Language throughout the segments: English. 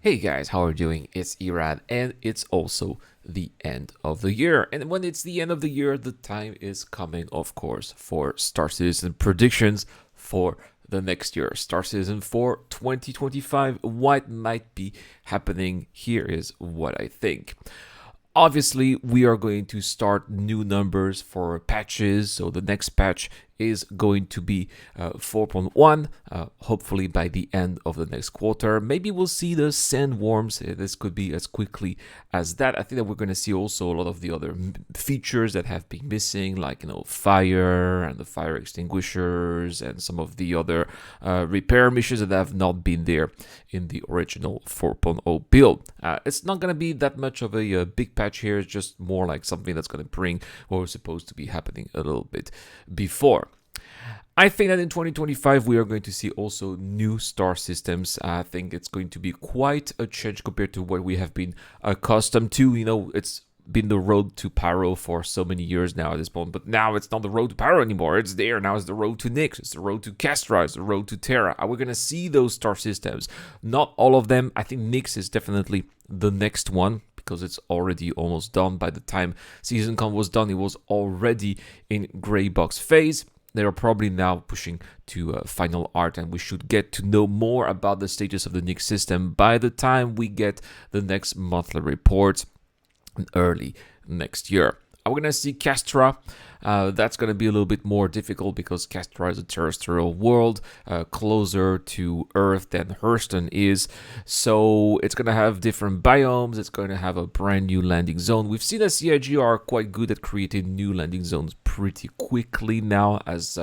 Hey guys, how are you doing? It's Irad, and it's also the end of the year. And when it's the end of the year, the time is coming, of course, for Star Citizen predictions for the next year. Star Citizen for 2025. What might be happening here is what I think. Obviously, we are going to start new numbers for patches. So the next patch is going to be 4.1, hopefully by the end of the next quarter. Maybe we'll see the sandworms. This could be as quickly as that. I think that we're going to see also a lot of the other features that have been missing, like, fire and the fire extinguishers and some of the other repair missions that have not been there in the original 4.0 build. It's not going to be that much of a big patch here. It's just more like something that's going to bring what was supposed to be happening a little bit before. I think that in 2025 we are going to see also new star systems. I think it's going to be quite a change compared to what we have been accustomed to. It's been the road to Pyro for so many years now at this point, but now it's not the road to Pyro anymore. It's there now. It's the road to Nyx. It's the road to Castra. It's the road to Terra. We're gonna see those star systems. Not all of them. I think Nyx is definitely the next one, because it's already almost done. By the time SeasonCon was done, it was already in gray box phase. They are probably now pushing to final art, and we should get to know more about the status of the Nyx system by the time we get the next monthly reports early next year. We're going to see Castra. That's going to be a little bit more difficult because Castra is a terrestrial world, closer to Earth than Hurston is. So it's going to have different biomes. It's going to have a brand new landing zone. We've seen that CIG are quite good at creating new landing zones pretty quickly now, as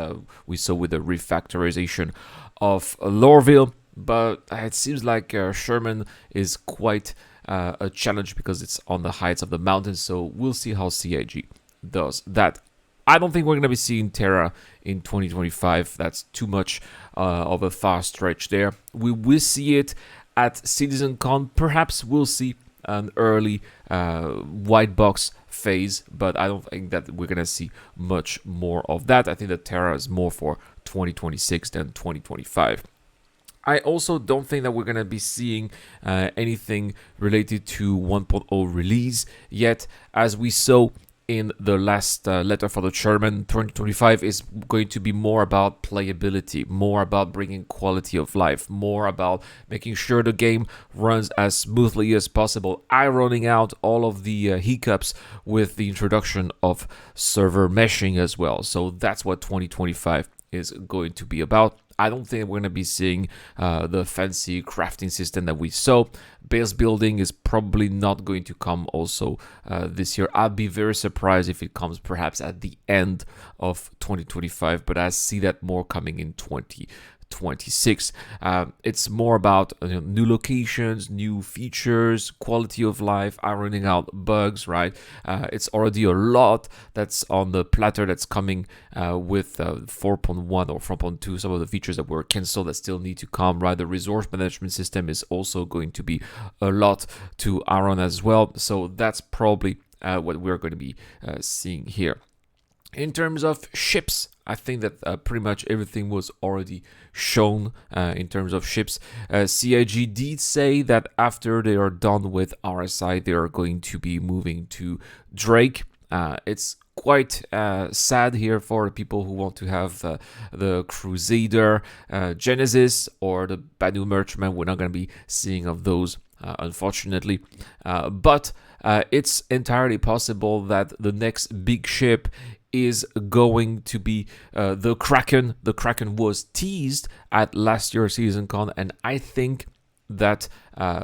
we saw with the refactorization of Lorville. But it seems like Sherman is quite a challenge because it's on the heights of the mountains. So we'll see how CIG does that. I don't think we're going to be seeing Terra in 2025. That's too much of a far stretch there. We will see it at CitizenCon. Perhaps we'll see an early white box phase, but I don't think that we're going to see much more of that. I think that Terra is more for 2026 than 2025. I also don't think that we're going to be seeing anything related to 1.0 release yet. As we saw in the last letter for the chairman, 2025 is going to be more about playability, more about bringing quality of life, more about making sure the game runs as smoothly as possible, ironing out all of the hiccups with the introduction of server meshing as well. So that's what 2025 is going to be about. I don't think we're going to be seeing the fancy crafting system that we saw. Base building is probably not going to come also this year. I'd be very surprised if it comes perhaps at the end of 2025, but I see that more coming in 2026. It's more about new locations, new features, quality of life, ironing out bugs, right? It's already a lot that's on the platter that's coming with 4.1 or 4.2, some of the features that were canceled that still need to come, right? The resource management system is also going to be a lot to iron as well. So that's probably what we're going to be seeing here. In terms of ships, I think that pretty much everything was already shown in terms of ships. CIG did say that after they are done with RSI, they are going to be moving to Drake. It's quite sad here for people who want to have the Crusader Genesis or the Banu Merchantman. We're not going to be seeing of those, unfortunately. But it's entirely possible that the next big ship is going to be the Kraken. The Kraken was teased at last year's SeasonCon, and I think that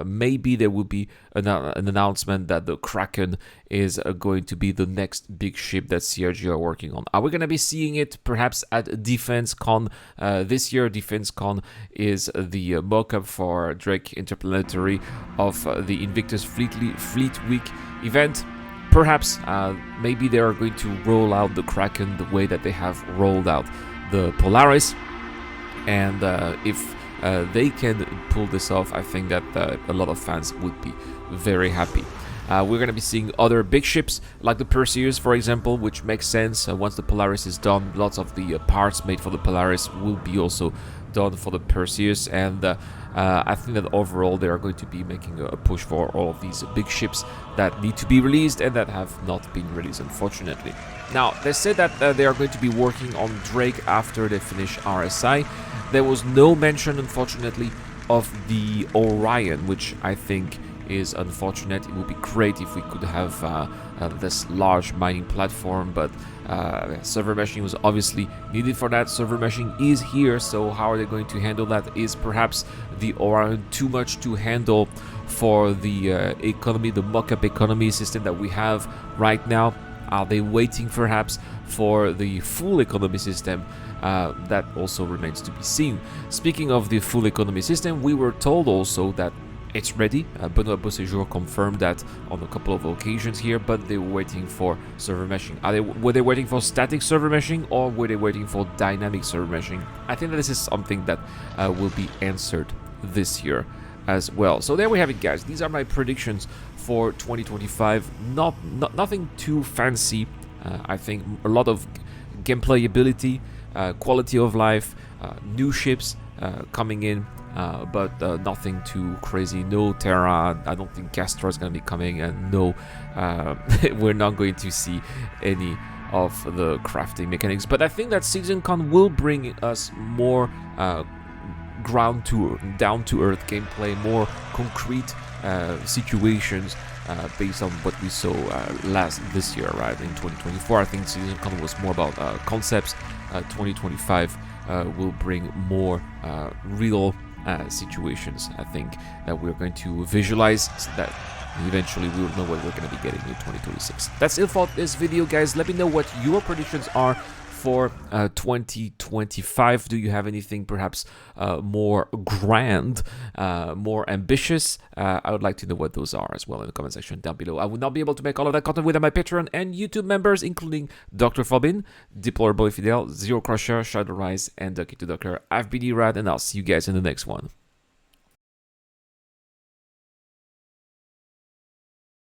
maybe there will be an announcement that the Kraken is going to be the next big ship that CRG are working on. Are we going to be seeing it perhaps at Defense Con this year? Defense Con is the mock-up for Drake Interplanetary of the Invictus Fleet Week event. Perhaps maybe they are going to roll out the Kraken the way that they have rolled out the Polaris, and if they can pull this off, I think that a lot of fans would be very happy. We're going to be seeing other big ships like the Perseus, for example, which makes sense. Once the Polaris is done, lots of the parts made for the Polaris will be also done for the Perseus, and I think that overall they are going to be making a push for all of these big ships that need to be released and that have not been released, unfortunately. Now, they said that they are going to be working on Drake after they finish RSI. There was no mention, unfortunately, of the Orion, which I think is unfortunate. It would be great if we could have this large mining platform, but server meshing was obviously needed for that. Server meshing is here, so how are they going to handle that? Is perhaps the Orion too much to handle for the economy, the mock-up economy system that we have right now? Are they waiting perhaps for the full economy system? That also remains to be seen. Speaking of the full economy system, we were told also that it's ready. Benoit Beauséjour confirmed that on a couple of occasions here, but they were waiting for server meshing. Were they waiting for static server meshing, or were they waiting for dynamic server meshing? I think that this is something that will be answered this year as well. So there we have it, guys. These are my predictions for 2025. Nothing too fancy. I think a lot of gameplay ability, quality of life, new ships coming in, but nothing too crazy. No Terra. I don't think Castor is going to be coming, and no, we're not going to see any of the crafting mechanics. But I think that SeasonCon will bring us more down to earth gameplay, more concrete situations based on what we saw this year, right? In 2024, I think SeasonCon was more about concepts. 2025 will bring more real situations. I think that we're going to visualize, so that eventually we will know what we're going to be getting in 2026. That's it for this video, guys. Let me know what your predictions are for 2025. Do you have anything perhaps more grand, more ambitious? I would like to know what those are as well in the comment section down below. I would not be able to make all of that content without my Patreon and YouTube members, including Dr. Fobin, Deplorable Fidel, Zero Crusher, Shadow Rise, and Ducky to Ducker. I've been Erad, and I'll see you guys in the next one.